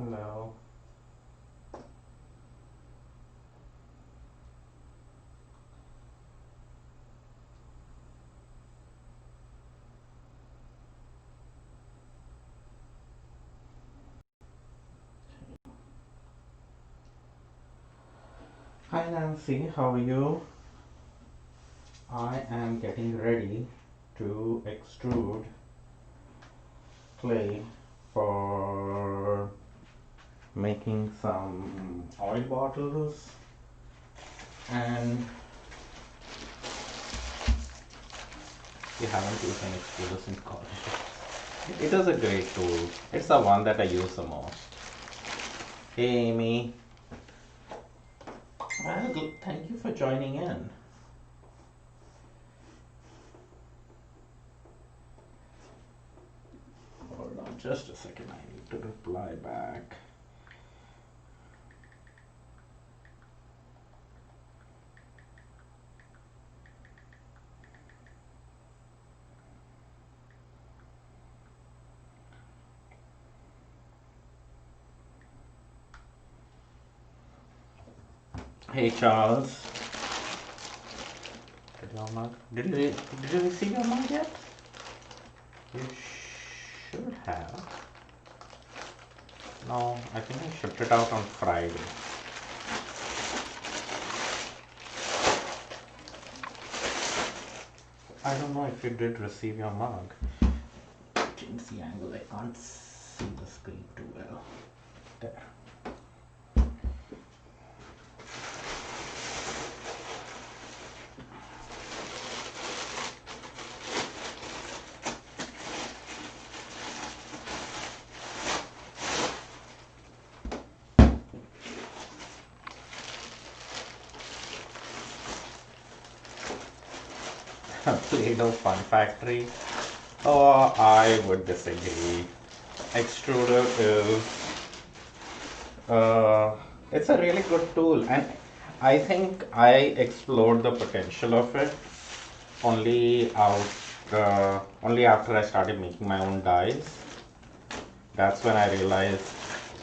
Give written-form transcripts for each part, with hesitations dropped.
Hello. Hi Nancy, how are you? I am getting ready to extrude clay for making some oil bottles, and we haven't used an extruder since college. It is a great tool. It's the one that I use the most. Hey Amy. Well, thank you for joining in. Hold on just a second, I need to reply back. Hey Charles. Did you receive your mug yet? You should have. No, I think I shipped it out on Friday. I don't know if you did receive your mug. Change the angle, I can't see the screen too well. There. Play-Doh Fun Factory. Oh, I would disagree. Extruder is it's a really good tool, and I think I explored the potential of it only after I started making my own dyes. That's when I realized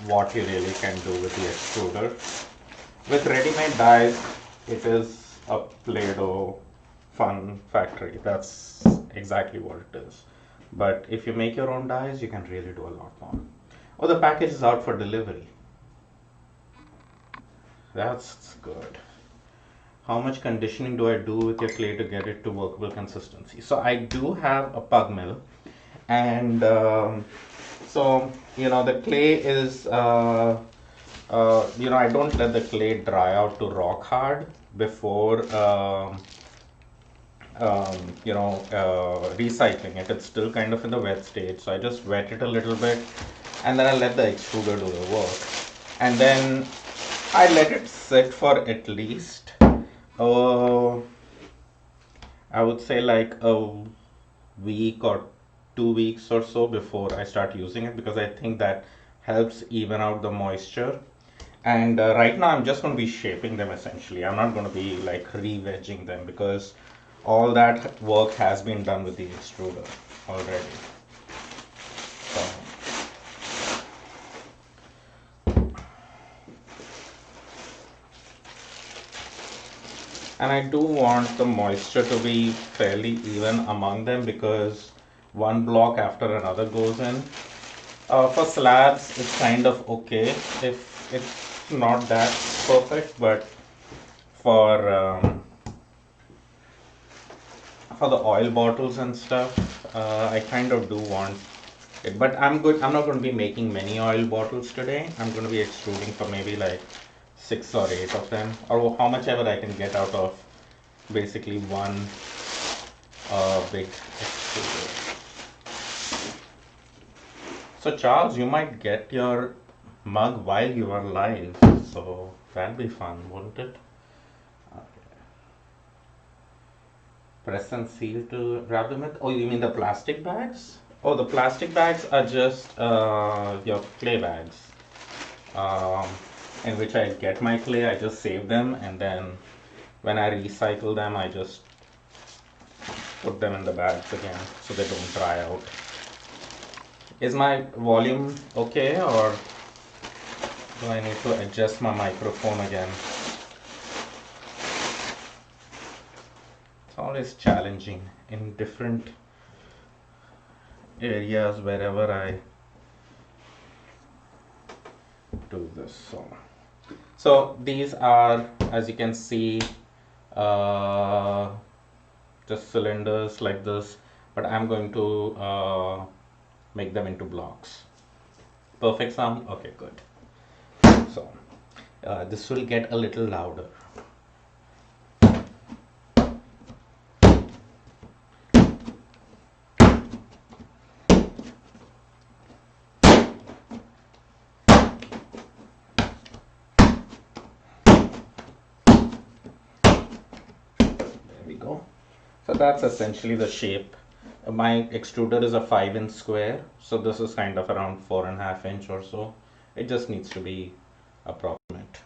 what you really can do with the extruder. With ready-made dyes, it is a Play-Doh fun factory. That's exactly what it is. But if you make your own dyes, you can really do a lot more. Oh, the package is out for delivery. That's good. How much conditioning do I do with your clay to get it to workable consistency? So I do have a pug mill, and so the clay is I don't let the clay dry out to rock hard before recycling it. It's still kind of in the wet state, so I just wet it a little bit, and then I let the extruder do the work, and then I let it sit for at least I would say like a week or 2 weeks or so before I start using it, because I think that helps even out the moisture. And right now I'm just going to be shaping them essentially. I'm not going to be like re-vegging them, because all that work has been done with the extruder already. So, and I do want the moisture to be fairly even among them, because one block after another goes in. For slabs, it's kind of okay if it's not that perfect, but for for the oil bottles and stuff, I kind of do want it. But I'm good. I'm not going to be making many oil bottles today. I'm going to be extruding for maybe like 6 or 8 of them, or how much ever I can get out of basically one big extruder. So Charles, you might get your mug while you are live, so that'd be fun, wouldn't it? Okay. Press and seal to wrap them with. Oh, you mean the plastic bags? Oh, the plastic bags are just your clay bags, um, in which I get my clay. I just save them, and then when I recycle them, I just put them in the bags again so they don't dry out. Is my volume okay, or? So I need to adjust my microphone again. It's always challenging in different areas wherever I do this. So these are, as you can see, uh, just cylinders like this, but I'm going to make them into blocks. Perfect sound? Okay, good. So this will get a little louder. Go. So that's essentially the shape. My extruder is a 5-inch square, so this is kind of around 4.5 inch or so. It just needs to be approximate.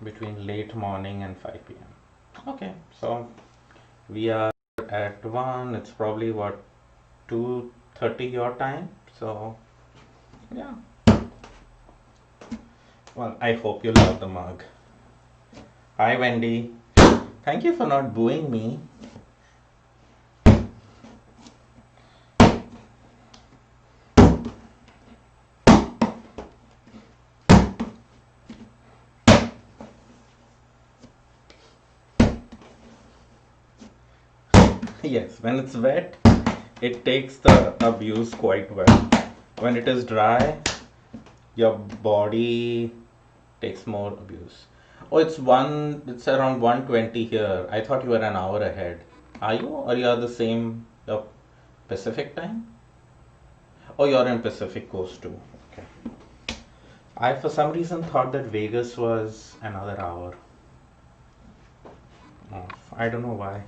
Between late morning and 5 p.m. Okay, so we are at 1. It's probably what, 2:30 your time. So yeah. Well, I hope you love the mug. Hi, Wendy. Thank you for not booing me. Yes, when it's wet, it takes the abuse quite well. When it is dry, your body takes more abuse. Oh, it's around 1:20 here. I thought you were an hour ahead. Are you? Or you are the same Pacific time? Oh, you're in Pacific Coast too. Okay. I for some reason thought that Vegas was another hour off. I don't know why.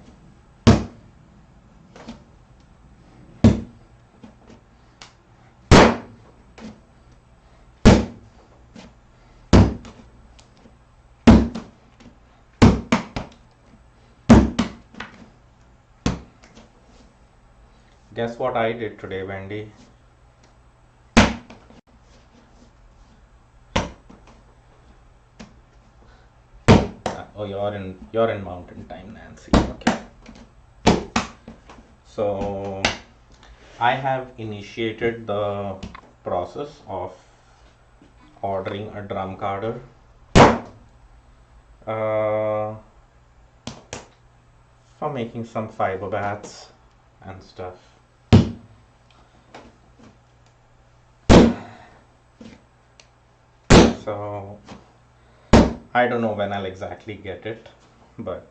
Guess what I did today, Wendy? Oh, you're in Mountain Time, Nancy. Okay. So I have initiated the process of ordering a drum carder. For making some fiber bats and stuff. So I don't know when I'll exactly get it, but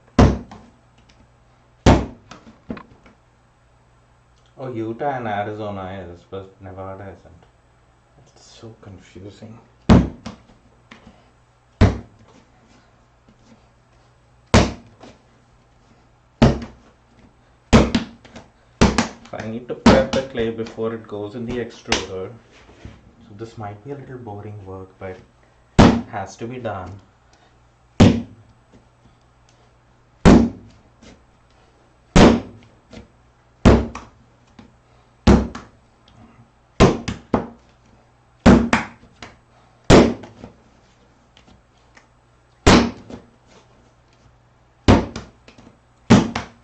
oh, Utah and Arizona is, but Nevada isn't. It's so confusing. So I need to prep the clay before it goes in the extruder. So this might be a little boring work, but it has to be done.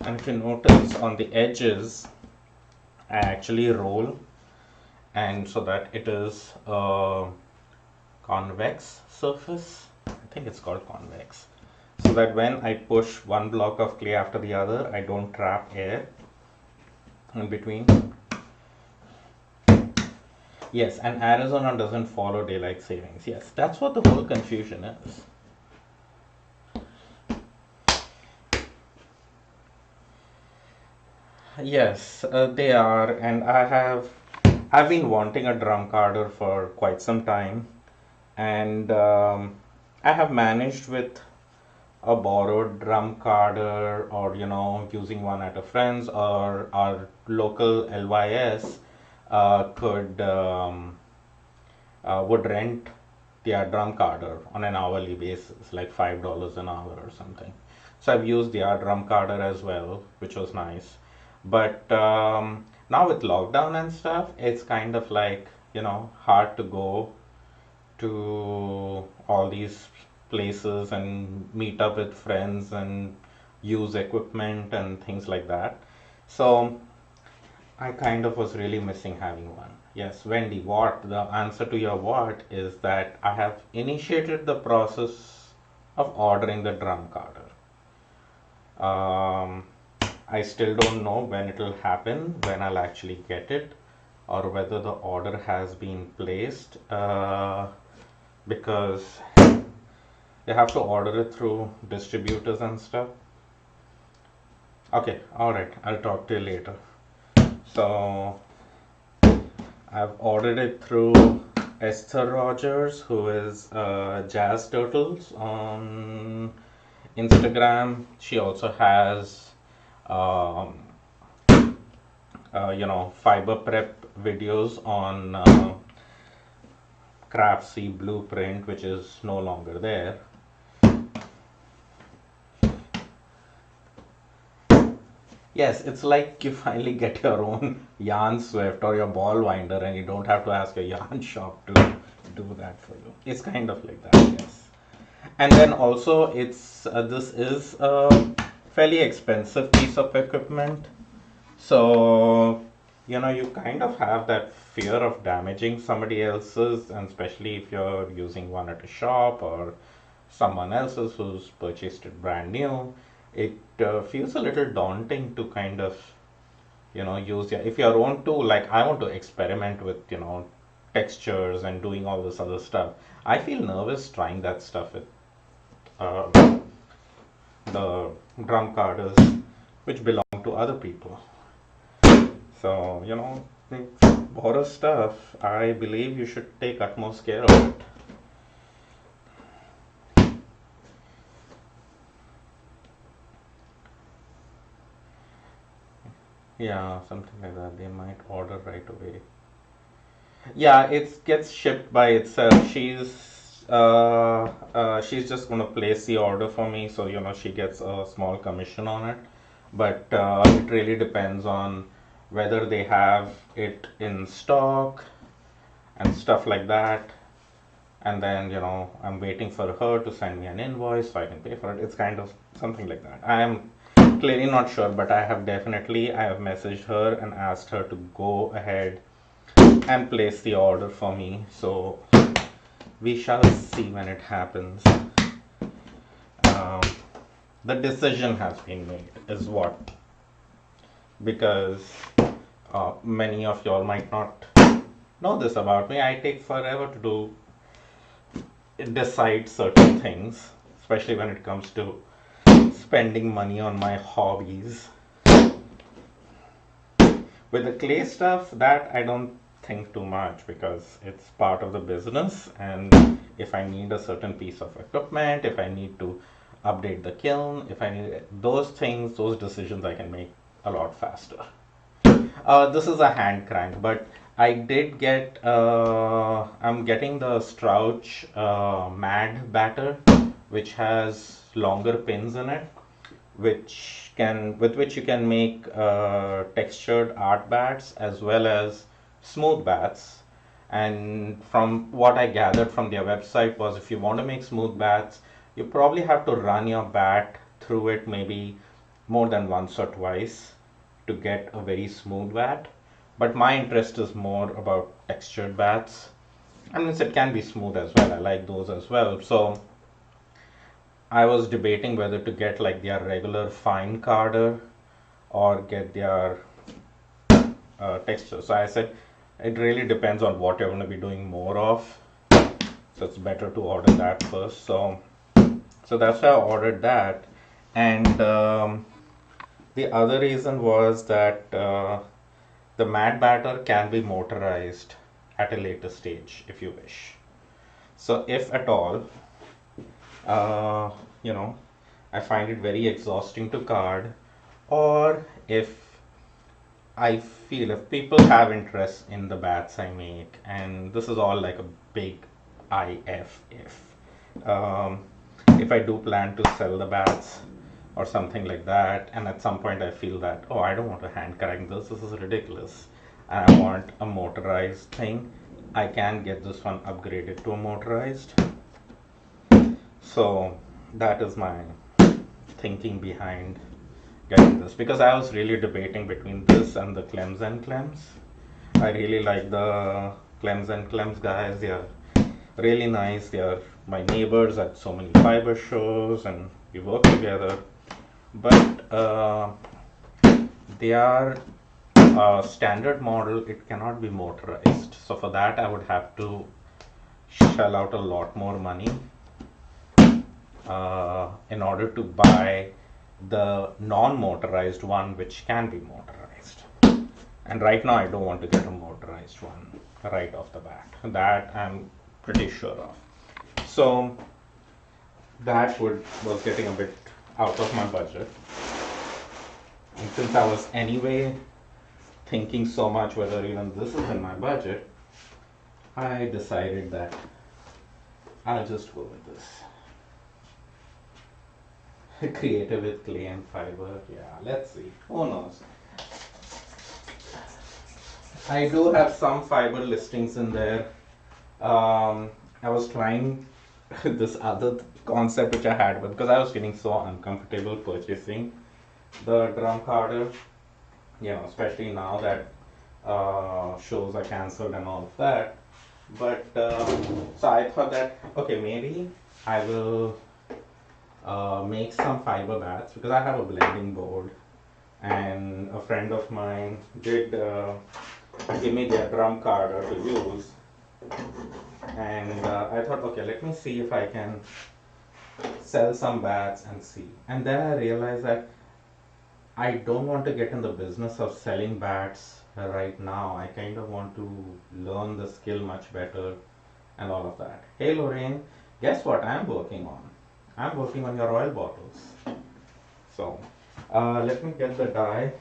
And if you notice on the edges, I actually roll, and so that it is a convex surface. I think it's called convex. So that when I push one block of clay after the other, I don't trap air in between. Yes, and Arizona doesn't follow daylight savings. Yes, that's what the whole confusion is. Yes, they are, and I've been wanting a drum carder for quite some time, and I have managed with a borrowed drum carder, or using one at a friend's, or our local LYS would rent their drum carder on an hourly basis, like $5 an hour or something. So I've used their drum carder as well, which was nice. But now with lockdown and stuff, it's kind of like hard to go to all these places and meet up with friends and use equipment and things like that. So I kind of was really missing having one. Yes, Wendy, what? The answer to your what is that I have initiated the process of ordering the drum carder. I still don't know when it will happen, when I'll actually get it, or whether the order has been placed, because they have to order it through distributors and stuff. Okay, alright, I'll talk to you later. So I've ordered it through Esther Rogers, who is Jazz Turtles on Instagram. She also has fiber prep videos on Craftsy Blueprint, which is no longer there. Yes, it's like you finally get your own yarn swift or your ball winder, and you don't have to ask a yarn shop to do that for you. It's kind of like that, yes. And then also, this is a fairly expensive piece of equipment, so you kind of have that fear of damaging somebody else's, and especially if you're using one at a shop or someone else's who's purchased it brand new. It feels a little daunting to kind of use if your own tool. Like, I want to experiment with textures and doing all this other stuff. I feel nervous trying that stuff with the drum carders which belong to other people. So borrow stuff, I believe you should take utmost care of it. Yeah, something like that. They might order right away. Yeah, it gets shipped by itself. She's just gonna place the order for me, so she gets a small commission on it. But it really depends on whether they have it in stock and stuff like that. And then I'm waiting for her to send me an invoice so I can pay for it. It's kind of something like that. I am clearly not sure, but I have messaged her and asked her to go ahead and place the order for me. So we shall see when it happens. The decision has been made, is what, because many of y'all might not know this about me. I take forever to decide certain things, especially when it comes to spending money on my hobbies. With the clay stuff, that I don't think too much, because it's part of the business, and if I need a certain piece of equipment, if I need to update the kiln, if I need those things, those decisions I can make a lot faster. This is a hand crank, but I did get I'm getting the Strouch Mad batter, which has longer pins in it, with which you can make textured art bats as well as smooth bats. And from what I gathered from their website was, if you want to make smooth bats, you probably have to run your bat through it maybe more than once or twice to get a very smooth bat. But my interest is more about textured bats. I mean, it can be smooth as well. I like those as well. So I was debating whether to get like their regular fine carder or get their texture. So I said it really depends on what you're going to be doing more of. So it's better to order that first. So that's why I ordered that. And the other reason was that the mad batter can be motorized at a later stage if you wish. So if at all, I find it very exhausting to card, or if people have interest in the bats I make, and this is all like a big if I do plan to sell the bats or something like that, and at some point I feel that, I don't want to hand crank this is ridiculous, and I want a motorized thing, I can get this one upgraded to a motorized. So that is my thinking behind getting this, because I was really debating between this and the Clems and Clems. I really like the Clems and Clems guys. They are really nice. They are my neighbors at so many fiber shows and we work together. But they are standard model, it cannot be motorized. So for that I would have to shell out a lot more money in order to buy the non-motorized one, which can be motorized. And right now I don't want to get a motorized one right off the bat. That I'm pretty sure of. So that was getting a bit out of my budget. And since I was anyway thinking so much whether even this is in my budget, I decided that I'll just go with this. Creative with clay and fiber. Yeah, let's see. Who knows? I do have some fiber listings in there. I was trying this other concept which I had, but because I was getting so uncomfortable purchasing the drum carder, especially now that shows are cancelled and all of that. But so I thought that okay, maybe I will make some fiber bats, because I have a blending board, and a friend of mine did give me their drum carder to use, and I thought okay, let me see if I can sell some bats and see. And then I realized that I don't want to get in the business of selling bats right now. I kind of want to learn the skill much better and all of that. Hey Lorraine, guess what I'm working on? I'm working on your oil bottles. So let me get the die.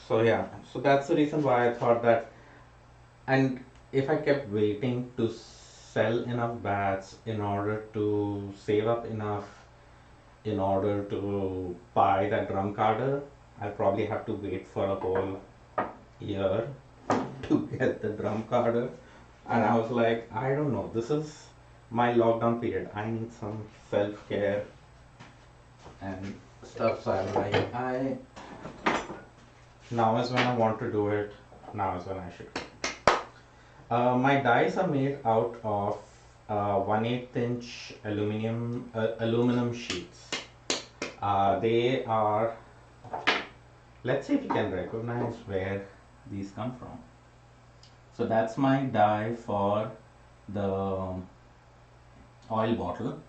So yeah, so that's the reason why I thought that, and if I kept waiting to sell enough bats in order to save up enough in order to buy that drum carder, I'll probably have to wait for a whole year to get the drum carder. And I was like, I don't know, this is my lockdown period. I need some self-care and stuff. So I'm like, now is when I want to do it. Now is when I should. My dies are made out of 1/8 inch aluminum sheets. They are, let's see if you can recognize where these come from. So that's my die for the oil bottle.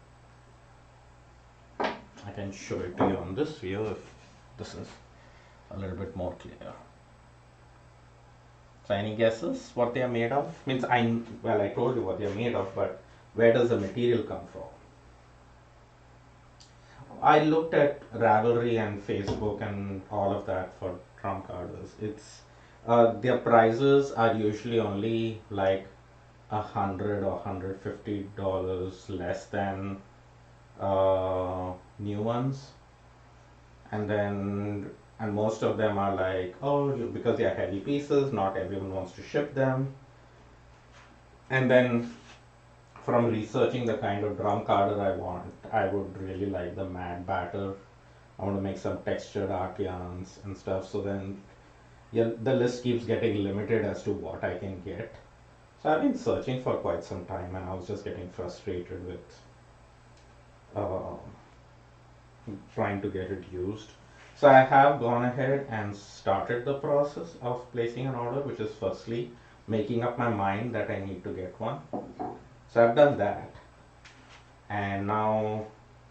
I can show it to you on this view if this is a little bit more clear. So any guesses what they are made of? Means I told you what they are made of, but where does the material come from? I looked at Ravelry and Facebook and all of that for drum carders. It's their prices are usually only like $100 or $150 less than new ones, and most of them are like, oh, because they are heavy pieces, not everyone wants to ship them. And then from researching the kind of drum carder I want, I would really like the matte batter. I want to make some textured art yarns and stuff. So then, yeah, the list keeps getting limited as to what I can get. So I've been searching for quite some time, and I was just getting frustrated with uh, trying to get it used. So I have gone ahead and started the process of placing an order, which is firstly making up my mind that I need to get one. So I've done that, and now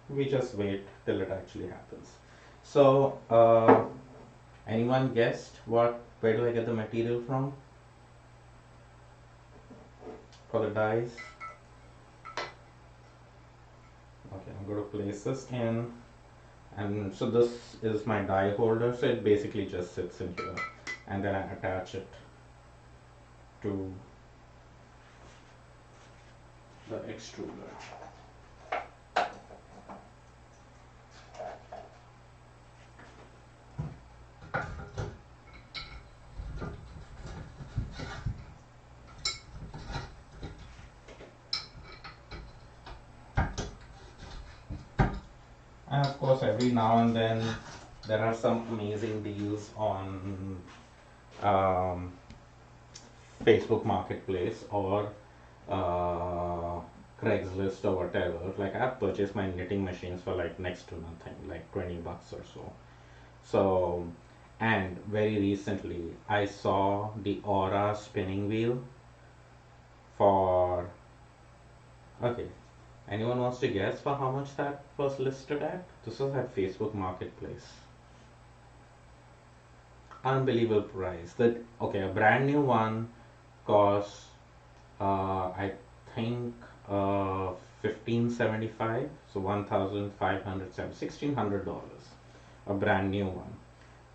we just wait till it actually happens. So anyone guessed where do I get the material from for the dies? Okay, I'm going to place this in, and so this is my die holder, so it basically just sits in here, and then I attach it to the extruder. And of course, every now and then there are some amazing deals on um, Facebook Marketplace or uh, Craigslist or whatever. Like I've purchased my knitting machines for like next to nothing, like 20 bucks or so. So, and very recently I saw the Aura spinning wheel for, okay, anyone wants to guess for how much that was listed at? This was at Facebook Marketplace. Unbelievable price. That, okay, a brand new one costs I think 1575, so 1570, $1,600, a brand new one.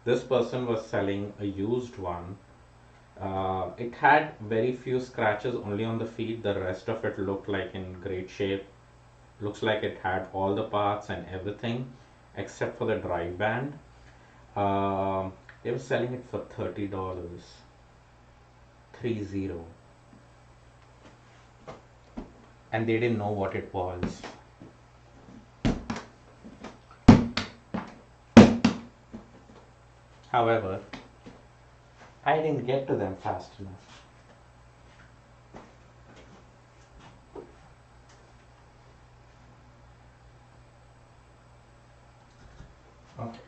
This person was selling a used one. It had very few scratches only on the feet. The rest of it looked like in great shape. Looks like it had all the parts and everything except for the drive band. Um, they were selling it for $30. 30. And they didn't know what it was. However, I didn't get to them fast enough. Okay.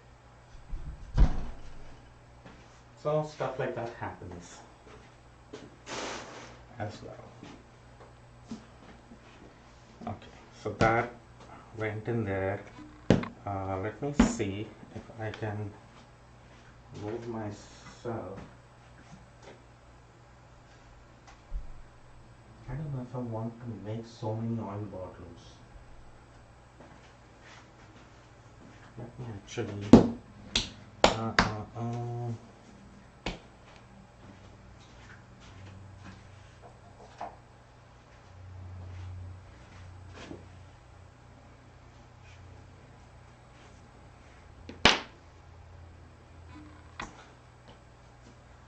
So stuff like that happens as well. Okay, so that went in there. Let me see if I can move myself. I don't know if I want to make so many oil bottles. Let me actually. Uh, uh, uh.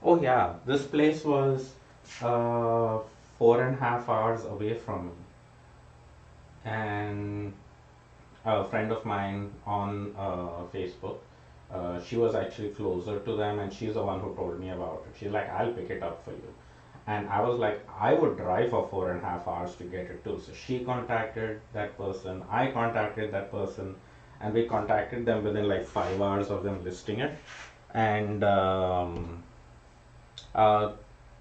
Oh yeah, this place was 4.5 hours away from me, and a friend of mine on Facebook, she was actually closer to them, and she's the one who told me about it. She's like, "I'll pick it up for you," and I was like, "I would drive for 4.5 hours to get it too." So she contacted that person, I contacted that person, and we contacted them within like 5 hours of them listing it, and uh,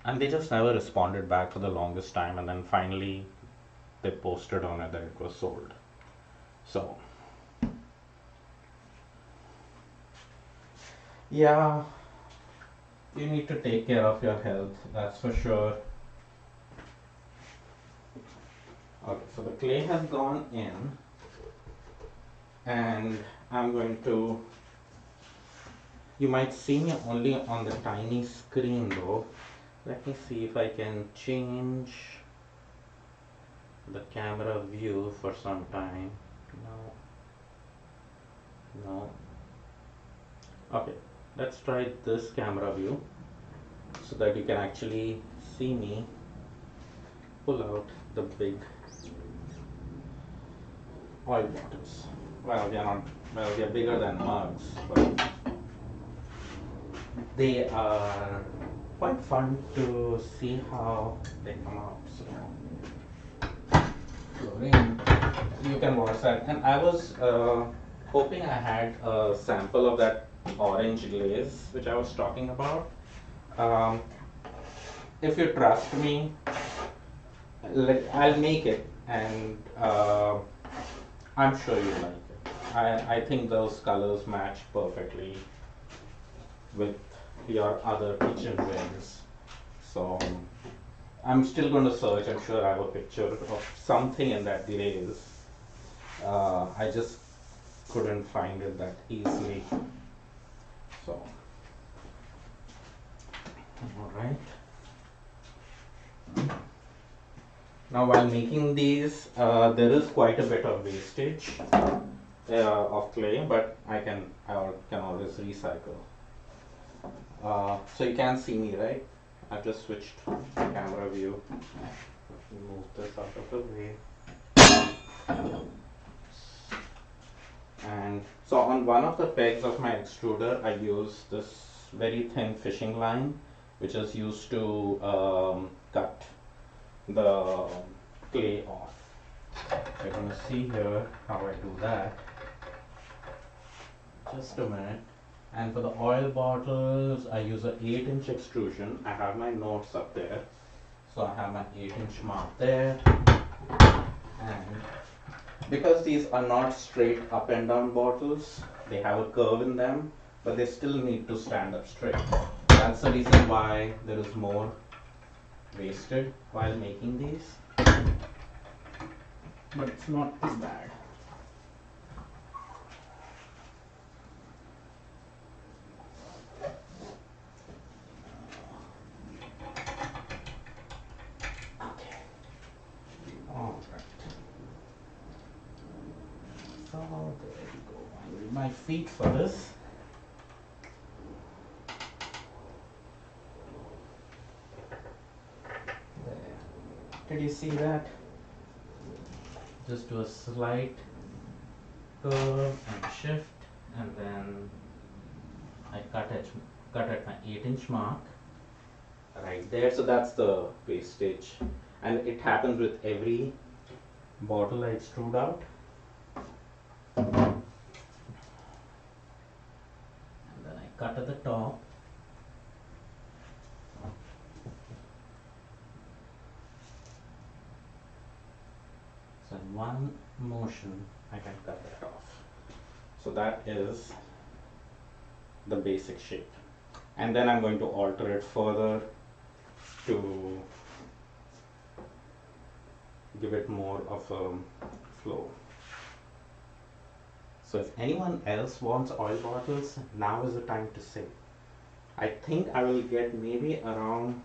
and they just never responded back for the longest time, and then finally they posted on it that it was sold. So yeah, you need to take care of your health, that's for sure. Okay, so the clay has gone in, and I'm going to, you might see me only on the tiny screen though. Let me see if I can change the camera view for some time. No, no. Okay, let's try this camera view so that you can actually see me pull out the big oil bottles. Well, they are not, well, they are bigger than mugs, but they are quite fun to see how they come out. So, fluorine, you can watch that. And I was hoping I had a sample of that orange glaze which I was talking about. Um, if you trust me, I'll make it, and I'm sure you like it. I think those colors match perfectly with your other kitchenwares. So I'm still going to search. I'm sure I have a picture of something in that glaze. I just couldn't find it that easily. So, all right. Now, while making these, there is quite a bit of wastage of clay, but I can always recycle. So you can see me, right? I've just switched camera view. Move this out of the way. And on one of the pegs of my extruder, I use this very thin fishing line, which is used to cut the clay off. You're going to see here how I do that. Just a minute. And for the oil bottles, I use an 8-inch extrusion. I have my notes up there. So I have my 8-inch mark there. And because these are not straight up and down bottles, they have a curve in them, but they still need to stand up straight. That's the reason why there is more wasted while making these. But it's not too bad. Okay. All right. So there we go. I need my feet for this. There. Did you see that? Just do a slight curve and shift, and then I cut at my 8-inch mark right there. So that's the wastage, and it happens with every bottle I extrude out. And then I cut at the top. So in one motion, I can cut that off. So that is the basic shape. And then I'm going to alter it further to give it more of a flow. So if anyone else wants oil bottles, now is the time to say. I think I will get maybe around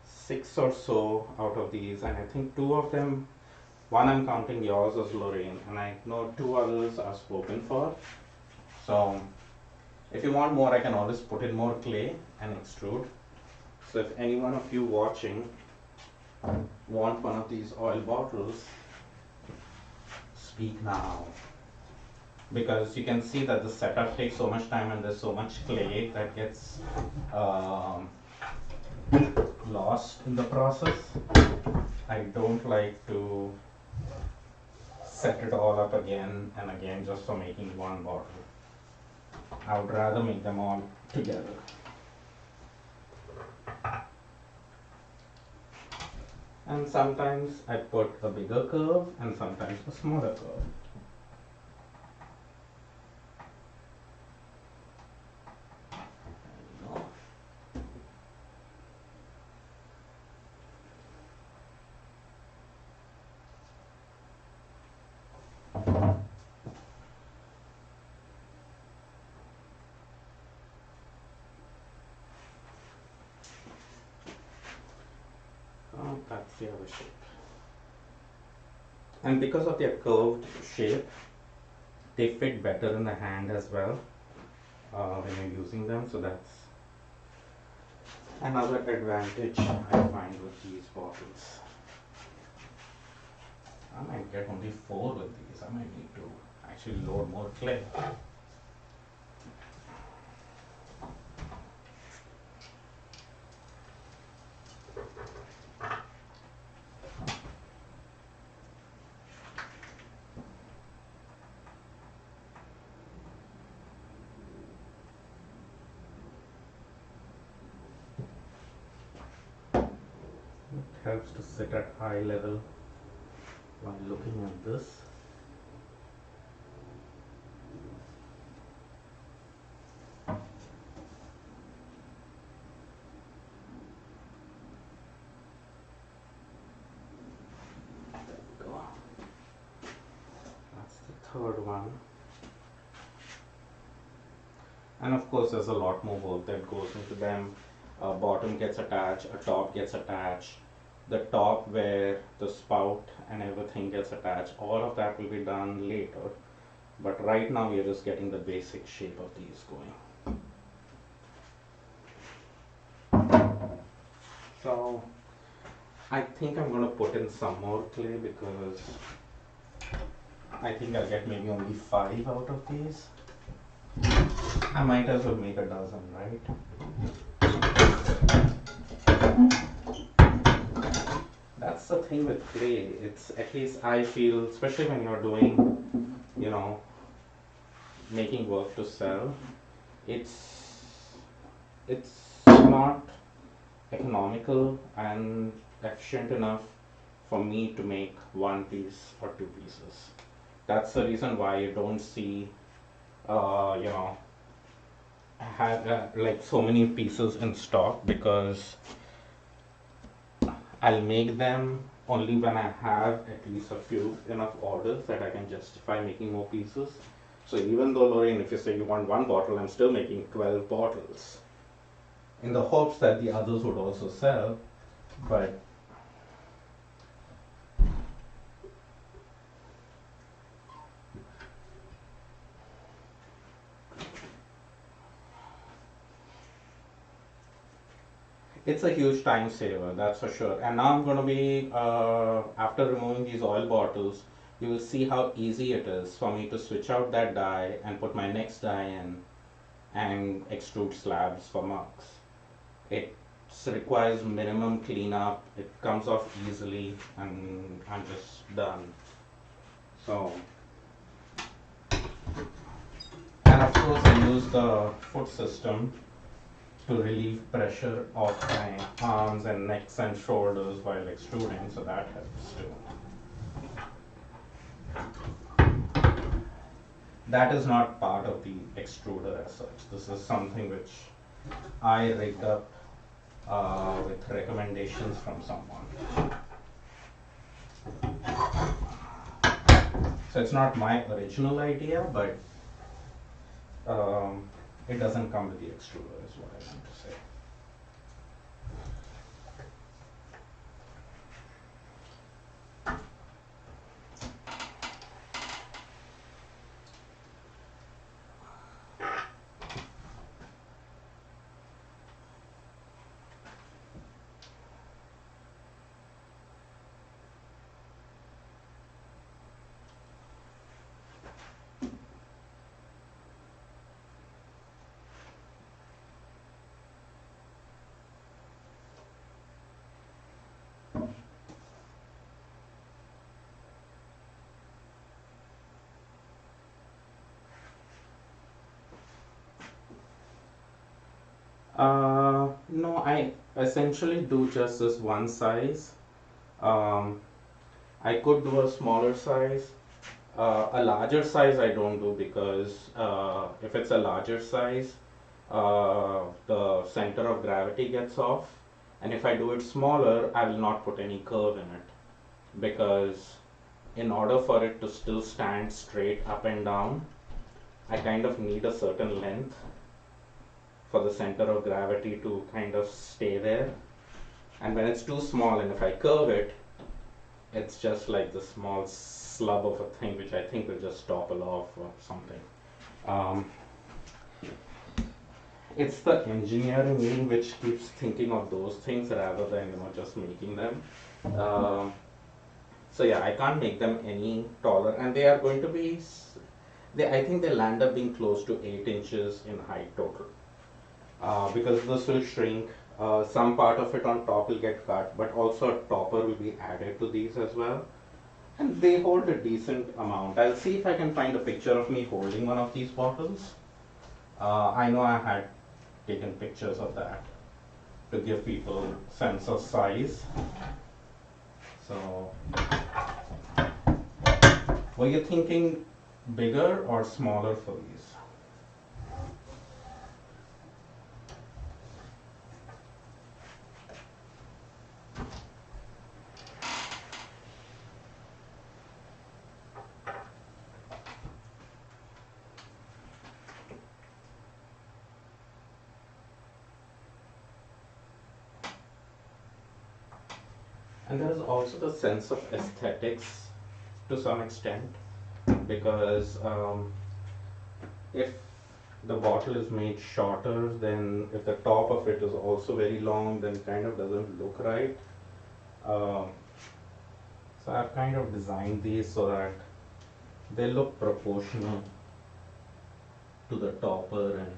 6 or so out of these, and I think 2 of them, one I'm counting yours as Lorraine, and I know 2 others are spoken for. So if you want more, I can always put in more clay and extrude. So if any one of you watching want one of these oil bottles, speak now. Because you can see that the setup takes so much time and there's so much clay that gets lost in the process. I don't like to set it all up again and again just for making one bottle. I would rather make them all together. And sometimes I put a bigger curve and sometimes a smaller curve. That's the other shape. And because of their curved shape, they fit better in the hand as well when you're using them. So that's another advantage I find with these bottles. I might get only 4 with these. I might need to actually load more clay. Helps to sit at eye level while looking at this. There we go. That's the third one. And of course there's a lot more work that goes into them. A bottom gets attached, a top gets attached. The top where the spout and everything gets attached, all of that will be done later, but right now we are just getting the basic shape of these going. So I think I'm going to put in some more clay because I think I'll get maybe only 5 out of these. I might as well make a dozen, right? That's the thing with clay. It's, at least I feel, especially when you're doing, you know, making work to sell, it's not economical and efficient enough for me to make one piece or two pieces. That's the reason why you don't see, you know, have like so many pieces in stock, because I'll make them only when I have at least a few enough orders that I can justify making more pieces. So even though, Lorraine, if you say you want one bottle, I'm still making 12 bottles in the hopes that the others would also sell. But it's a huge time saver, that's for sure. And now I'm going to be, after removing these oil bottles, you will see how easy it is for me to switch out that die and put my next die in and extrude slabs for mugs. It requires minimum cleanup, it comes off easily, and I'm just done. So, and of course I use the foot system to relieve pressure off my arms and necks and shoulders while extruding, so that helps too. That is not part of the extruder as such. This is something which I rigged up with recommendations from someone. So it's not my original idea, but it doesn't come with the extruder is what I want to say. No, I essentially do just this one size. Um, I could do a smaller size. A larger size I don't do, because if it's a larger size, the center of gravity gets off. And if I do it smaller, I will not put any curve in it, because in order for it to still stand straight up and down, I kind of need a certain length for the center of gravity to kind of stay there. And when it's too small and if I curve it, it's just like the small slub of a thing which I think will just topple off or something. Um, it's the engineering in which keeps thinking of those things rather than just making them. Um, so yeah, I can't make them any taller, and they are going to be. I think they'll end up being close to 8 inches in height total. Because this will shrink. Some part of it on top will get cut, but also a topper will be added to these as well. And they hold a decent amount. I'll see if I can find a picture of me holding one of these bottles. I know I had taken pictures of that to give people sense of size. So, were you thinking bigger or smaller for these? And there's also the sense of aesthetics to some extent, because if the bottle is made shorter, then if the top of it is also very long, then it kind of doesn't look right. So I've kind of designed these so that they look proportional. to the topper, and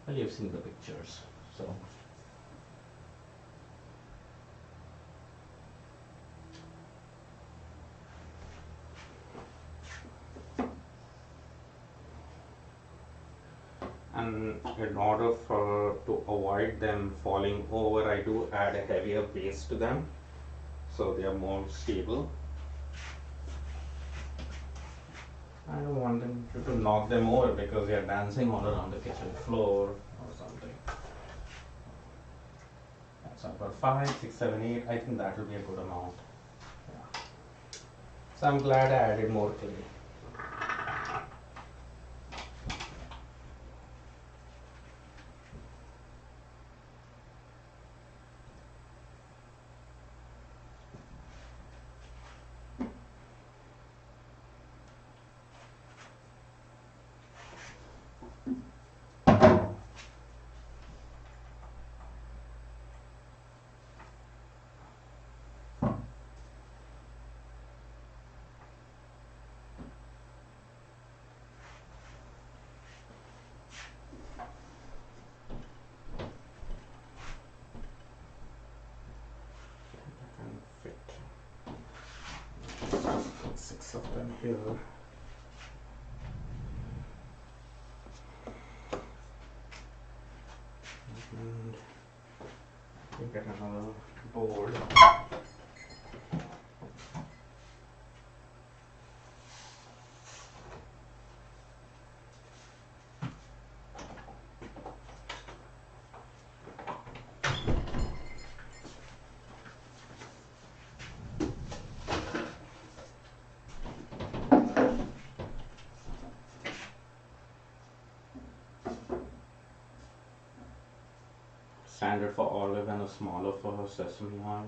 well, you've seen the pictures. So and in order for to avoid them falling over, I do add a heavier base to them so they are more stable. I don't want them to knock them over because they are dancing all around the kitchen floor or something. That's about 5, 6, 7, 8. I think that will be a good amount. Yeah. So I'm glad I added more clay. Fit 6 of them here. And we get another board. Standard for olive and a smaller for sesame oil.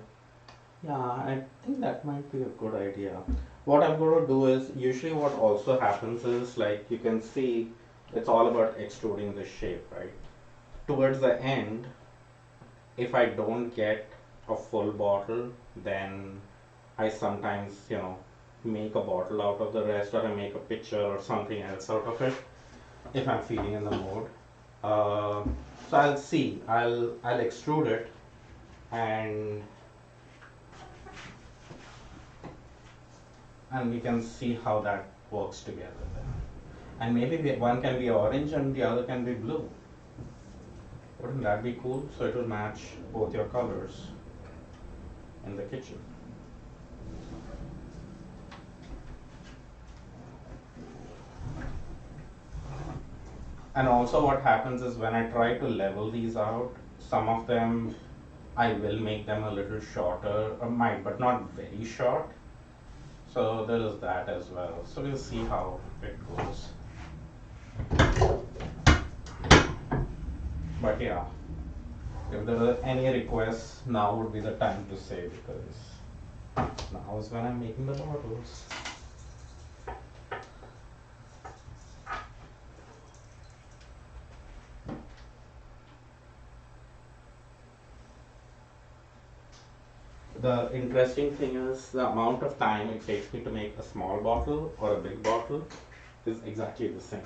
Yeah, I think that might be a good idea. What I'm going to do is, usually what also happens is, like you can see, it's all about extruding the shape, right? Towards the end, if I don't get a full bottle, then I sometimes, make a bottle out of the rest, or I make a picture or something else out of it if I'm feeling in the mood. Uh, so I'll see. I'll extrude it, and we can see how that works together then. And maybe one can be orange and the other can be blue. Wouldn't that be cool? So it will match both your colors in the kitchen. And also what happens is, when I try to level these out, some of them I will make them a little shorter, or might, but not very short. So there is that as well. So we'll see how it goes. But yeah, if there are any requests, now would be the time to say, because now is when I'm making the bottles. The interesting thing is, the amount of time it takes me to make a small bottle or a big bottle is exactly the same.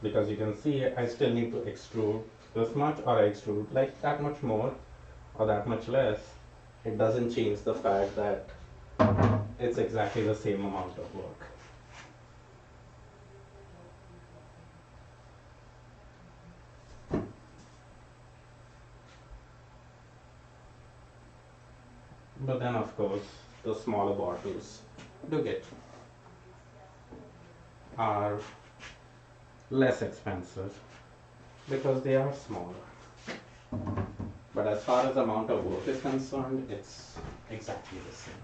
Because you can see I still need to extrude this much, or I extrude like that much more or that much less. It doesn't change the fact that it's exactly the same amount of work. But then of course the smaller bottles do get are less expensive because they are smaller. But as far as amount of work is concerned, it's exactly the same.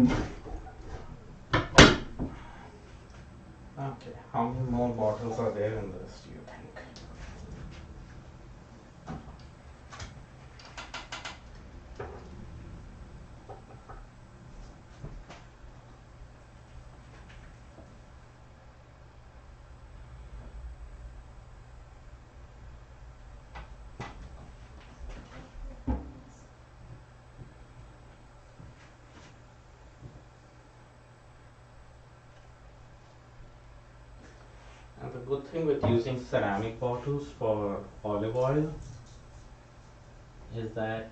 Okay, how many more bottles are there in this, do you think? And the good thing with using ceramic bottles for olive oil is that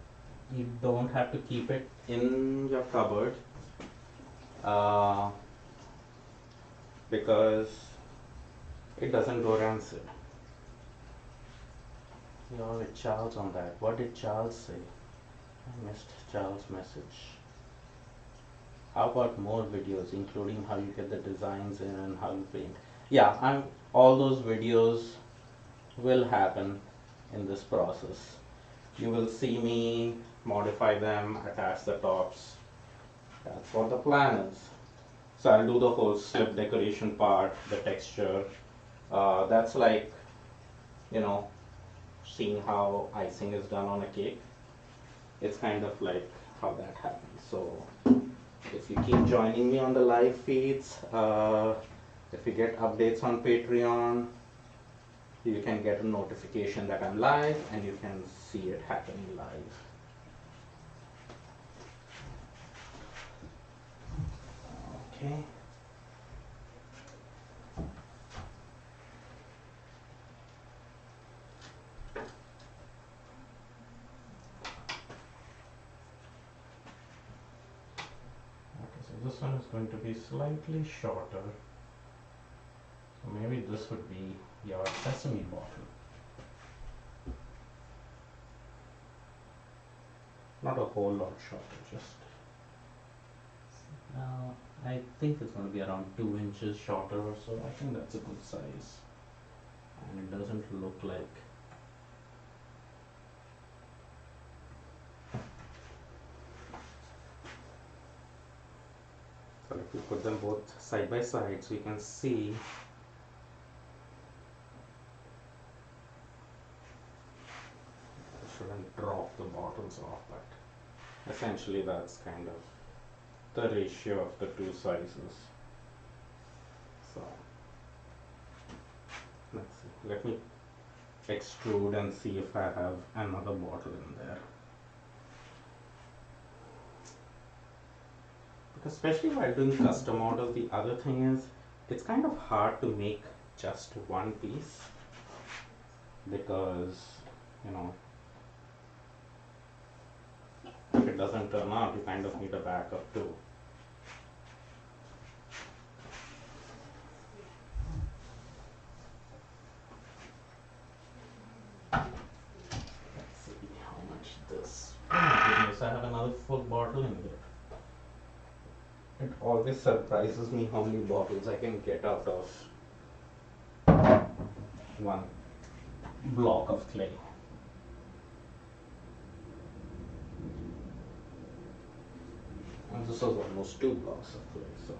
you don't have to keep it in your cupboard uh, because it doesn't go rancid. You're with Charles on that. What did Charles say? I missed Charles' message. How about more videos, including how you get the designs in and how you paint? Yeah, all those videos will happen in this process. You will see me modify them, attach the tops. That's what the plan is. So I'll do the whole slip decoration part, the texture. That's like, you know, seeing how icing is done on a cake. It's kind of like how that happens. So if you keep joining me on the live feeds, if you get updates on Patreon, you can get a notification that I'm live and you can see it happening live. Okay. Okay, so this one is going to be slightly shorter. So maybe this would be your sesame bottle. Not a whole lot shorter, just. I think it's going to be around 2 inches shorter or so. I think that's a good size. And it doesn't look like. So if we put them both side by side so you can see. I shouldn't drop the bottles off, but essentially that's kind of the ratio of the two sizes. So let's see. Let me extrude and see if I have another bottle in there. Because especially while doing custom orders, the other thing is it's kind of hard to make just one piece because, you know, if it doesn't turn out, you kind of need a backup too. Let's see how much this. Oh my goodness, I have another full bottle in there. It always surprises me how many bottles I can get out of one block of clay. And this is almost 2 blocks of clay, so.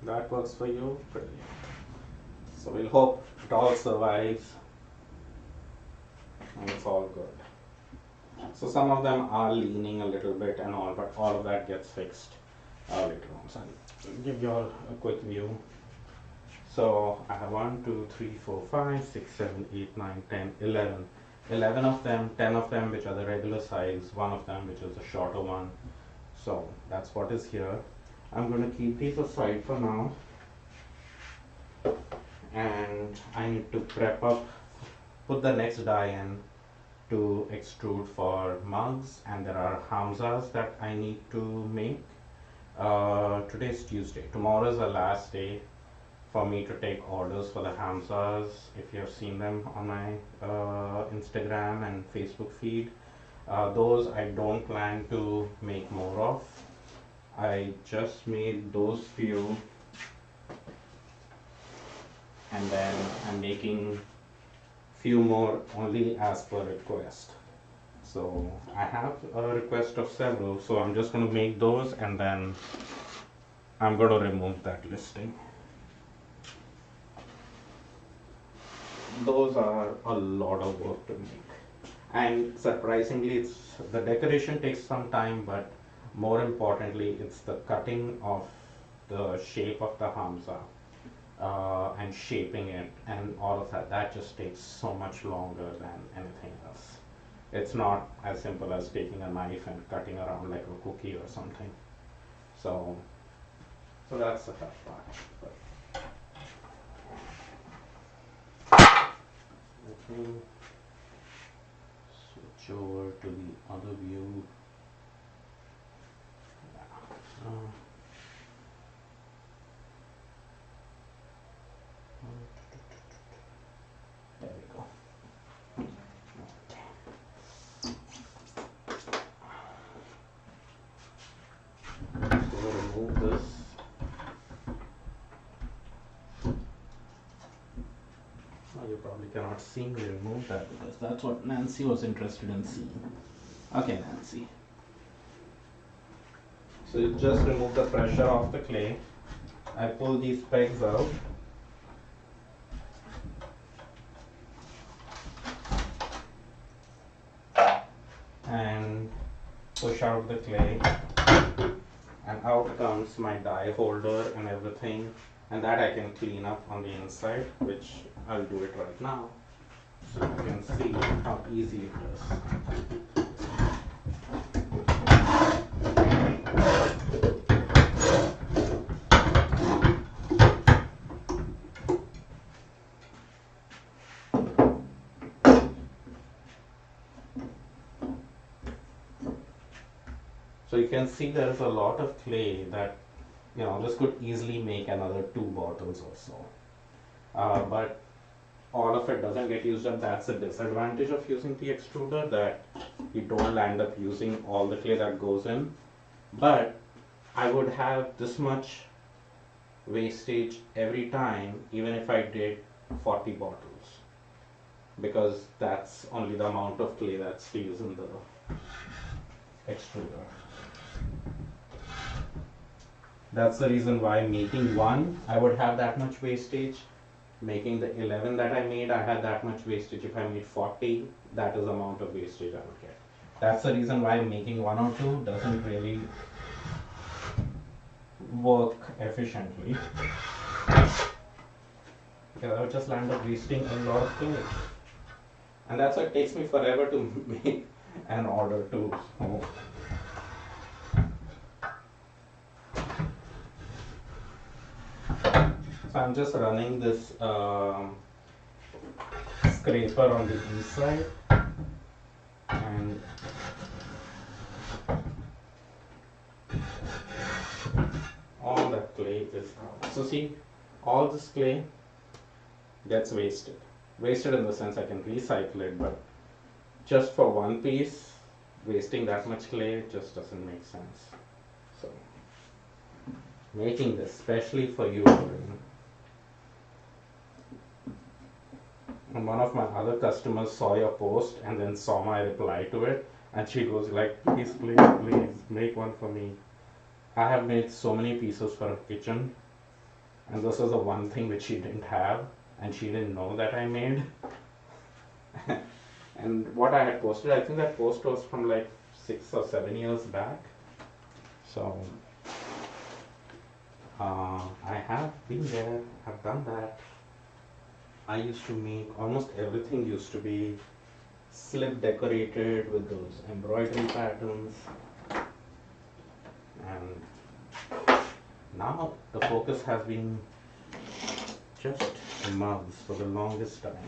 That works for you? Brilliant. So we'll hope it all survives and it's all good. So some of them are leaning a little bit and all, but all of that gets fixed later on. So I'll give you all a quick view. So I have 1, 2, 3, 4, 5, 6, 7, 8, 9, 10, 11. 11 of them, 10 of them which are the regular size, 1 of them which is the shorter one. So that's what is here. I'm going to keep these aside for now. And I need to put the next die in to extrude for mugs, and there are hamzas that I need to make. Today is Tuesday. Tomorrow is the last day for me to take orders for the hamzas. If you have seen them on my Instagram and Facebook feed, Those I don't plan to make more of. I just made those few, and then I'm making few more only as per request. So I have a request of several, so I'm just going to make those and then I'm going to remove that listing. Those are a lot of work to make, and surprisingly the decoration takes some time, but more importantly it's the cutting of the shape of the hamza and shaping it and all of that just takes so much longer than anything else. It's not as simple as taking a knife and cutting around like a cookie or something. So that's the tough part. But let me switch over to the other view. Yeah. There we go. So remove this. Oh, you probably cannot see me remove that because that's what Nancy was interested in seeing. Okay, Nancy. So you just remove the pressure off the clay. I pull these pegs out. And push out the clay. And out comes my die holder and everything. And that I can clean up on the inside, which I'll do it right now. So you can see how easy it is. So you can see there is a lot of clay that, this could easily make another 2 bottles or so. But all of it doesn't get used up. That's the disadvantage of using the extruder, that you don't end up using all the clay that goes in. But I would have this much wastage every time, even if I did 40 bottles, because that's only the amount of clay that's used in the extruder. That's the reason why making one, I would have that much wastage. Making the 11 that I made, I had that much wastage. If I made 40, that is the amount of wastage I would get. That's the reason why making 1 or 2 doesn't really work efficiently. Because I would just land up wasting a lot of clay. And that's why it takes me forever to make an order too. So I'm just running this scraper on the inside, and all that clay is out. So see, all this clay gets wasted. Wasted in the sense I can recycle it, but just for one piece, wasting that much clay just doesn't make sense. So making this especially for you, and one of my other customers saw your post and then saw my reply to it, and she goes like, please make one for me. I have made so many pieces for her kitchen, and this was the one thing which she didn't have and she didn't know that I made. And what I had posted, I think that post was from like 6 or 7 years back. So I have been there, I've done that. I used to make, almost everything used to be slip decorated with those embroidery patterns. And now the focus has been just mugs for the longest time.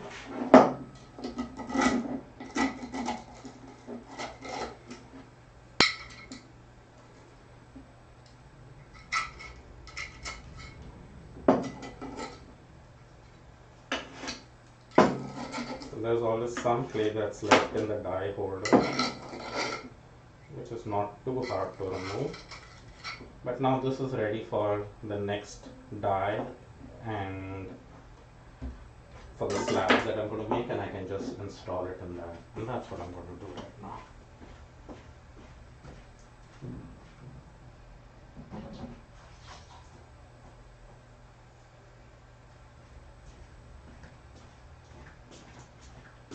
There's always some clay that's left in the die holder. which is not too hard to remove. But now this is ready for the next die and for the slab that I'm going to make, and I can just install it in that. And that's what I'm going to do right now.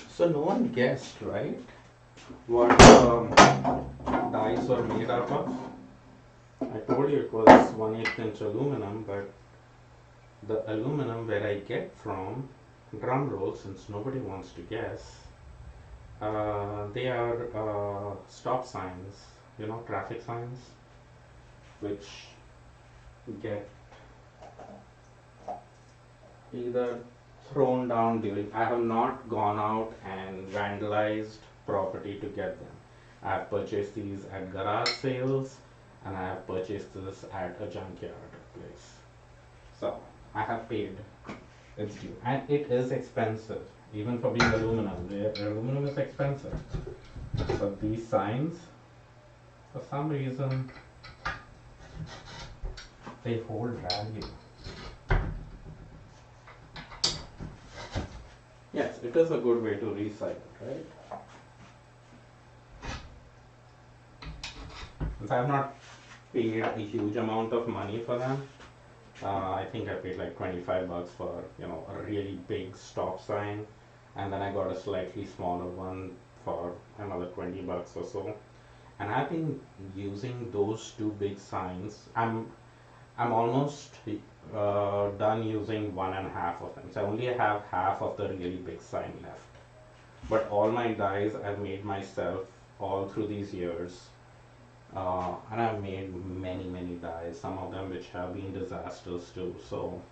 So no one guessed, right? What dies were made out of? I told you it was 1/8 inch aluminum, but the aluminum where I get from, drum roll, since nobody wants to guess, they are stop signs, traffic signs, which get either thrown down during. I have not gone out and vandalized property to get them. I have purchased these at garage sales, and I have purchased this at a junkyard place. So I have paid its due, and it is expensive, even for being aluminum. The aluminum is expensive. But these signs, for some reason, they hold value. Yes, it is a good way to recycle, right? Since I have not paid a huge amount of money for them, I think I paid like $25 for a really big stop sign, and then I got a slightly smaller one for another $20 or so. And I've been using those two big signs. I'm almost done using 1.5 of them. So I only have half of the really big sign left. But all my dies I've made myself all through these years. And I've made many, many dies, some of them which have been disasters too. So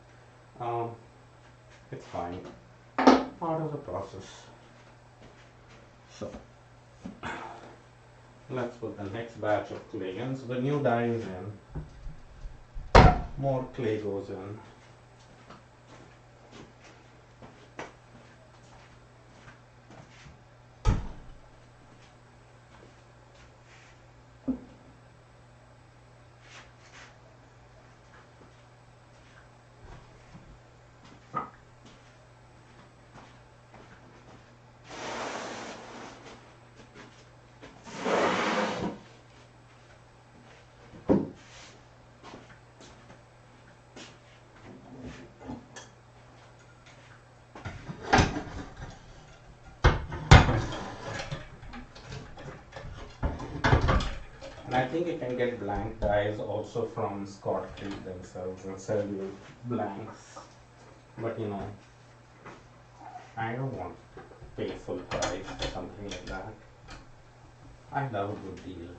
it's fine. Part of the process. So let's put the next batch of clay in. So the new die is in. More clay goes in. And I think you can get blank dies also from Scott Creek themselves. They'll sell you blanks. But I don't want to pay full price for something like that. I love a good deal.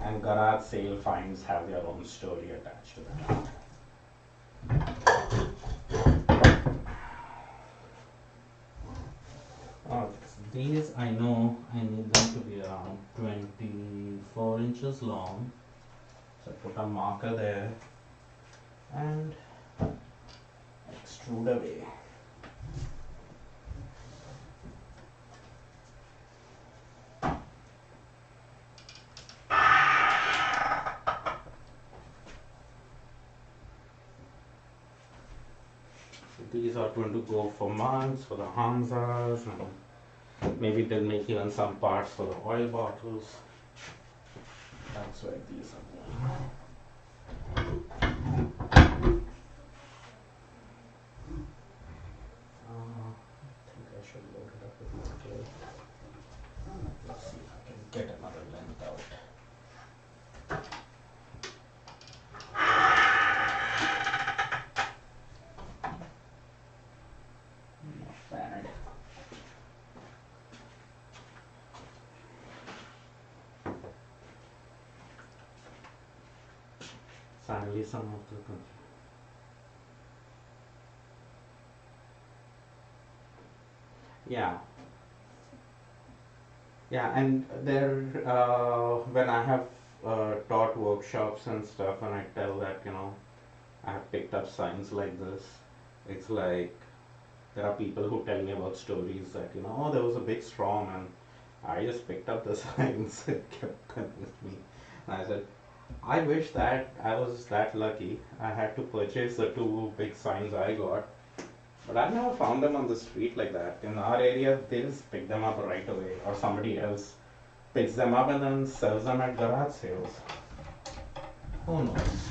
And garage sale finds have their own story attached to that. These I know I need them to be around 24 inches long. So I put a marker there and extrude away. So these are going to go for mugs, for the Hamzas, and maybe they'll make even some parts for the oil bottles. That's where these are going. I think I should load it up with more clay. Let's see if I can get another length out. Not bad. Finally, some of the yeah. Yeah, and there, when I have taught workshops and stuff, and I tell that, I have picked up signs like this, it's like there are people who tell me about stories that, oh, there was a big storm and I just picked up the signs and kept convincing me. And I said, I wish that I was that lucky. I had to purchase the two big signs I got, but I never found them on the street like that. In our area, they just pick them up right away, or somebody else picks them up and then sells them at garage sales. Who knows?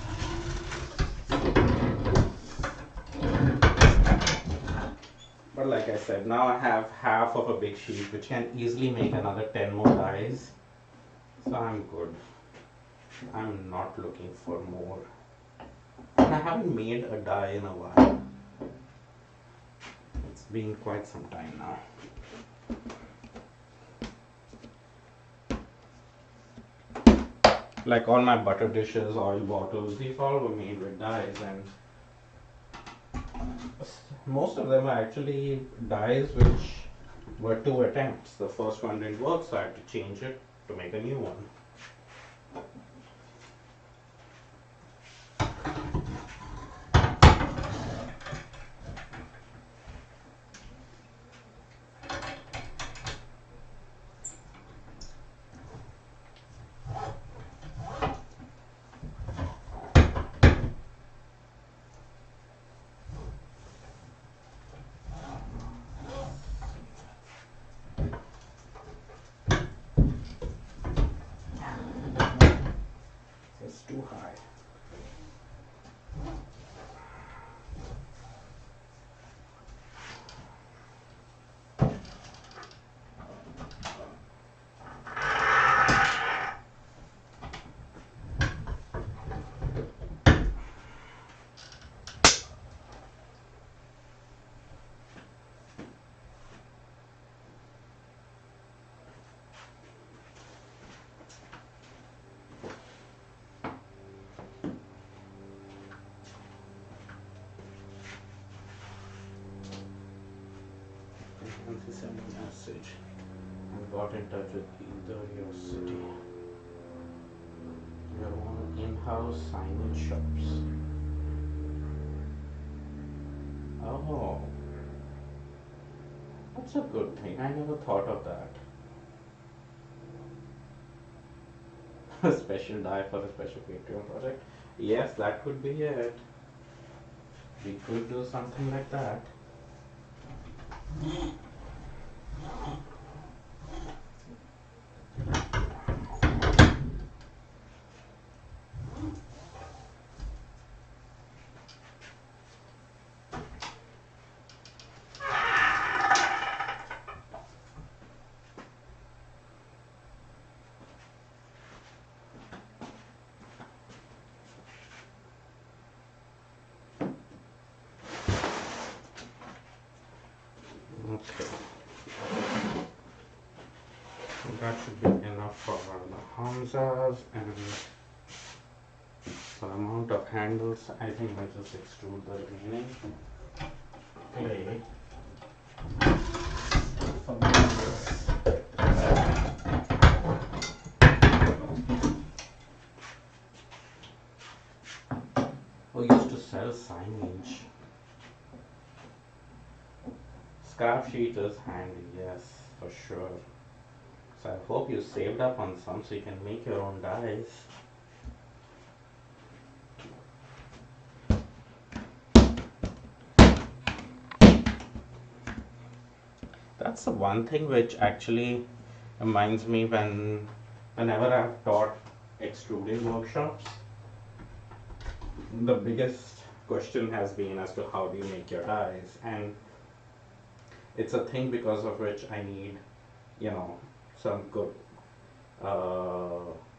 But like I said, now I have half of a big sheet which can easily make another 10 more dies. So I'm good. I'm not looking for more. And I haven't made a die in a while. It's been quite some time now. Like all my butter dishes, oil bottles, these all were made with dies, and most of them are actually dies which were two attempts. The first one didn't work, so I had to change it to make a new one. It's too high. And he sent a message and got in touch with either your city. Your own in-house signage shops. Oh, that's a good thing. I never thought of that. A special die for a special Patreon project. Yes, that could be it. We could do something like that. Okay. That should be enough for the Hamzas, and for the amount of handles, I think I'll just extrude the remaining clay from this. We used to sell signage. Scrap sheet is handy, yes, for sure. So I hope you saved up on some so you can make your own dies. That's the one thing which actually reminds me whenever I've taught extruding workshops, the biggest question has been as to how do you make your dies, and it's a thing because of which I need, some good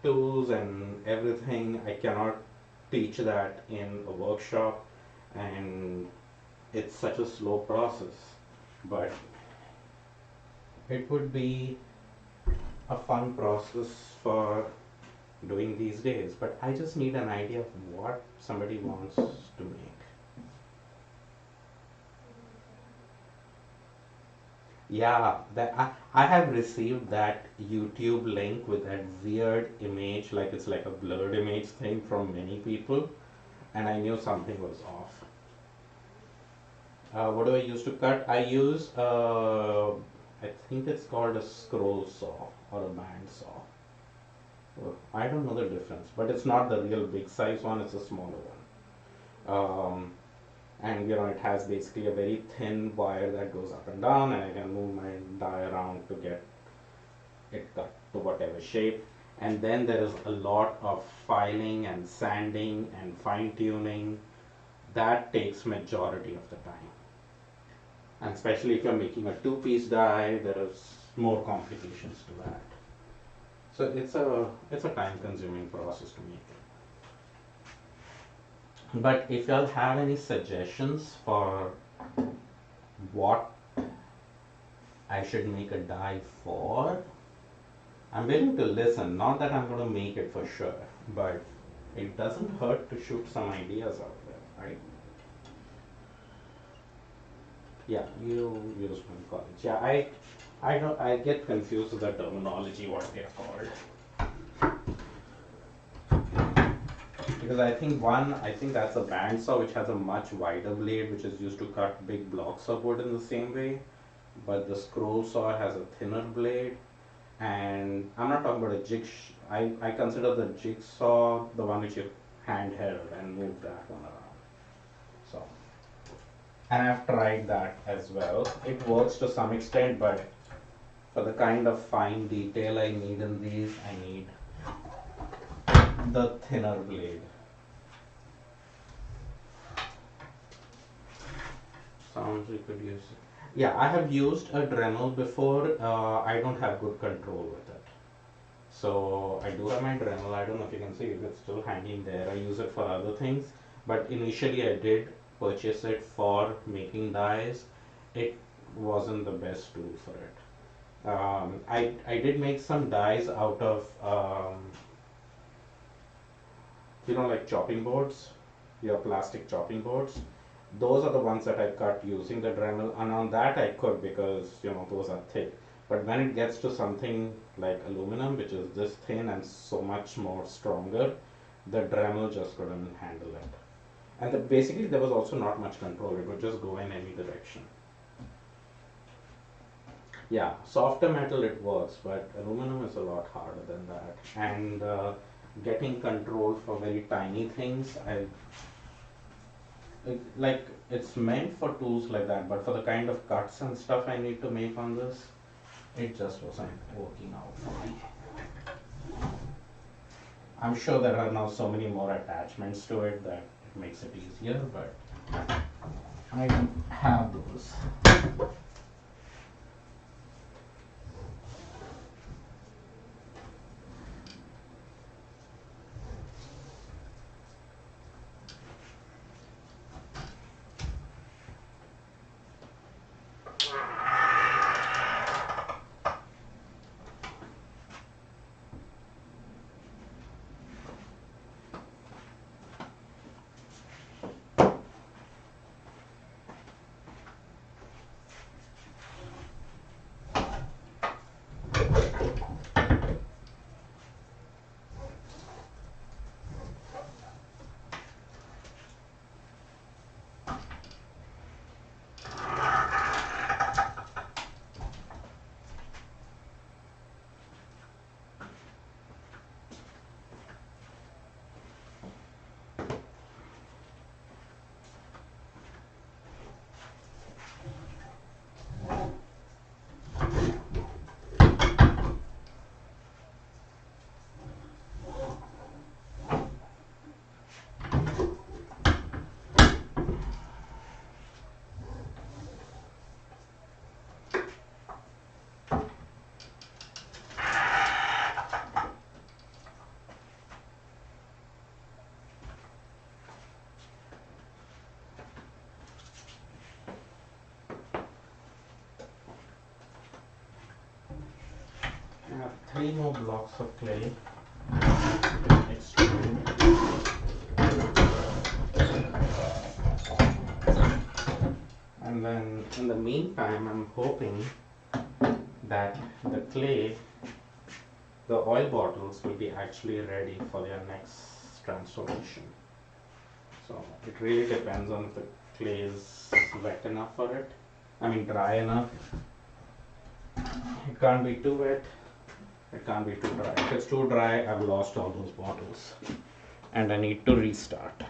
tools and everything. I cannot teach that in a workshop, and it's such a slow process, but it would be a fun process for doing these days. But I just need an idea of what somebody wants to make. Yeah, I have received that YouTube link with that weird image, like it's like a blurred image thing from many people, and I knew something was off. What do I use to cut? I use I think it's called a scroll saw or a band saw. Well, I don't know the difference, but it's not the real big size one, it's a smaller one. And it has basically a very thin wire that goes up and down, and I can move my die around to get it cut to whatever shape. And then there is a lot of filing and sanding and fine tuning that takes majority of the time, and especially if you're making a two-piece die, there is more complications to that. So it's a time-consuming process to make it. But if y'all have any suggestions for what I should make a die for, I'm willing to listen. Not that I'm going to make it for sure, but it doesn't hurt to shoot some ideas out there, right? Yeah, you use from college. Yeah, I don't. I get confused with the terminology what they're called, because I think that's a bandsaw which has a much wider blade, which is used to cut big blocks of wood in the same way, but the scroll saw has a thinner blade. And I'm not talking about a I consider the jigsaw the one which you handheld and move that one around. So, and I've tried that as well. It works to some extent, but for the kind of fine detail I need in these, I need the thinner blade. Sounds we could use it. Yeah, I have used a Dremel before. I don't have good control with it. So I do have my Dremel. I don't know if you can see it. It's still hanging there. I use it for other things. But initially I did purchase it for making dies. It wasn't the best tool for it. I did make some dies out of, like chopping boards, your plastic chopping boards. Those are the ones that I cut using the Dremel, and on that I could, because those are thick. But when it gets to something like aluminum, which is this thin and so much more stronger, the Dremel just couldn't handle it. And basically there was also not much control. It would just go in any direction. Yeah, softer metal it works, but aluminum is a lot harder than that. And getting control for very tiny things, it's meant for tools like that, but for the kind of cuts and stuff I need to make on this, it just wasn't working out for me. I'm sure there are now so many more attachments to it that it makes it easier, but I don't have those. I have 3 more blocks of clay. Extruding. And then in the meantime, I'm hoping that the clay, the oil bottles will be actually ready for their next transformation. So it really depends on if the clay is wet enough for it. I mean dry enough. It can't be too wet, it can't be too dry. If it's too dry, I've lost all those bottles and I need to restart.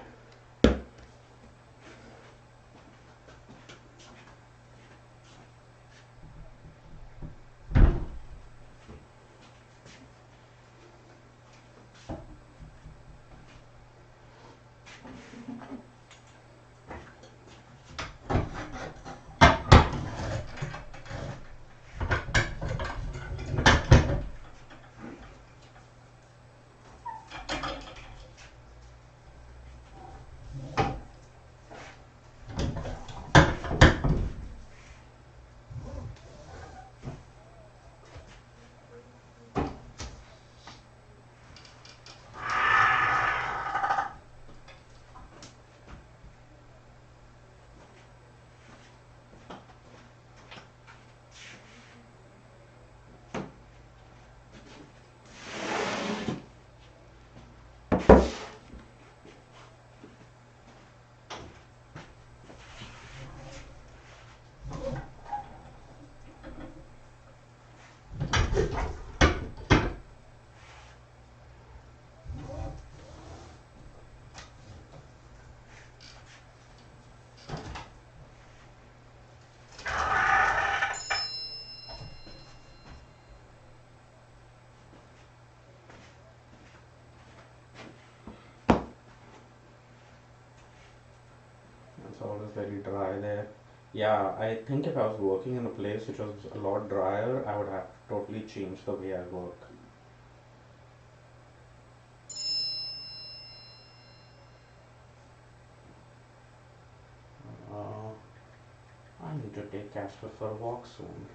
It's always very dry there. Yeah, I think if I was working in a place which was a lot drier, I would have totally changed the way I work. I need to take Casper for a walk soon.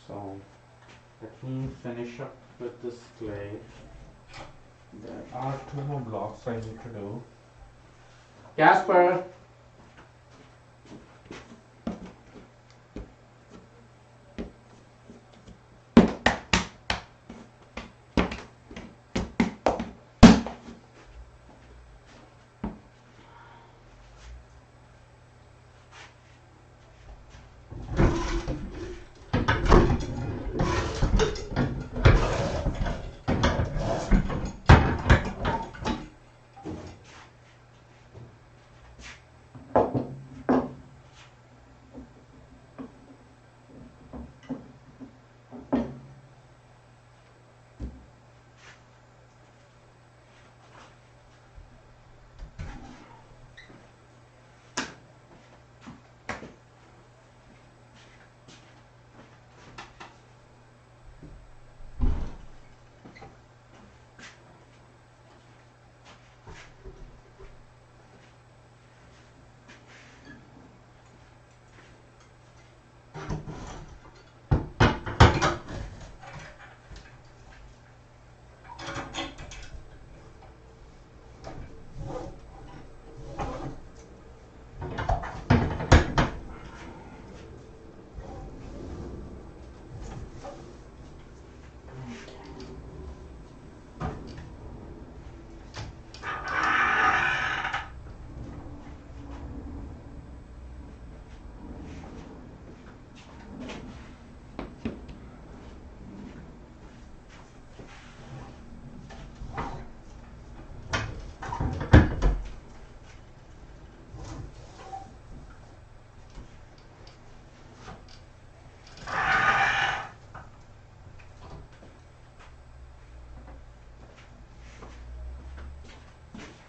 So let me finish up with this clay. There are 2 more blocks I need to do. Casper!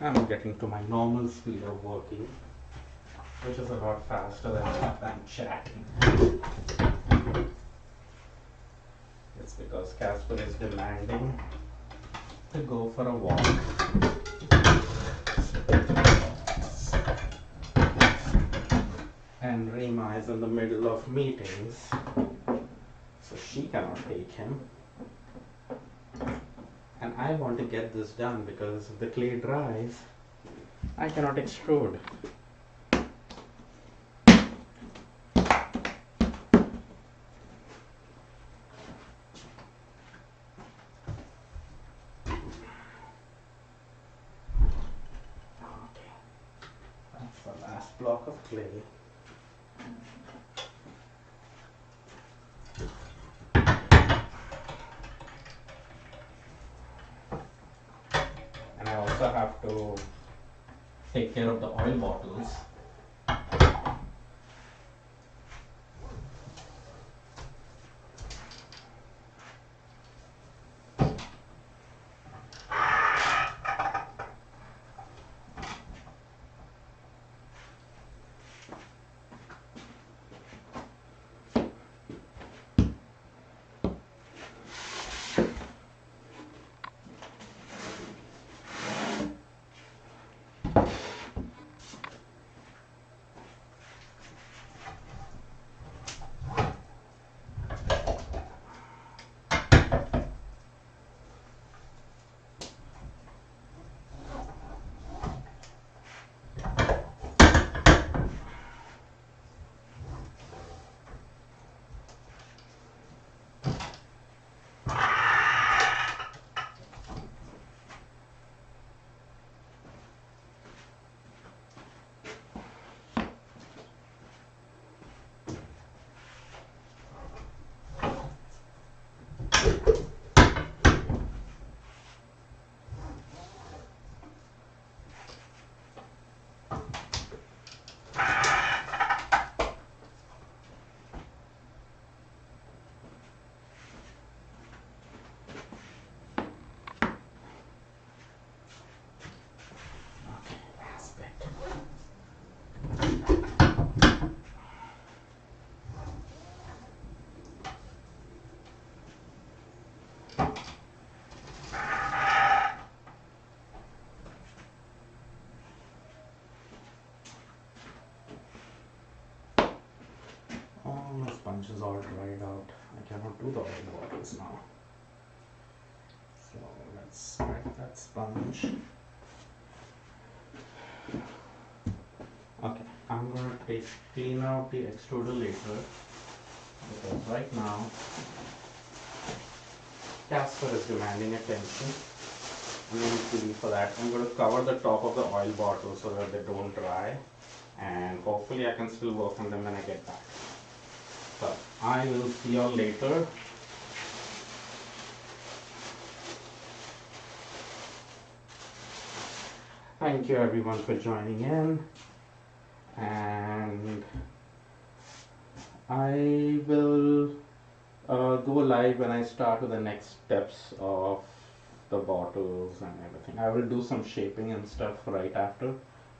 I'm getting to my normal speed of working, which is a lot faster than what I'm chatting. It's because Casper is demanding to go for a walk. And Rima is in the middle of meetings, so she cannot take him. And I want to get this done because if the clay dries, I cannot extrude. block of clay. And I also have to take care of the oil bottles. My sponge is all dried out. I cannot do the oil bottles now. So let's crack that sponge. Okay, I'm going to clean out the extruder later, because right now Casper is demanding attention. I'm going to clean for that. I'm going to cover the top of the oil bottle so that they don't dry, and hopefully I can still work on them when I get back. So I will see you all later. Thank you everyone for joining in, and I will go live when I start with the next steps of the bottles and everything. I will do some shaping and stuff right after,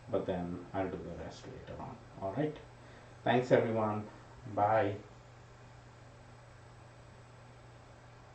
but then I'll do the rest later on. Alright, thanks everyone, bye.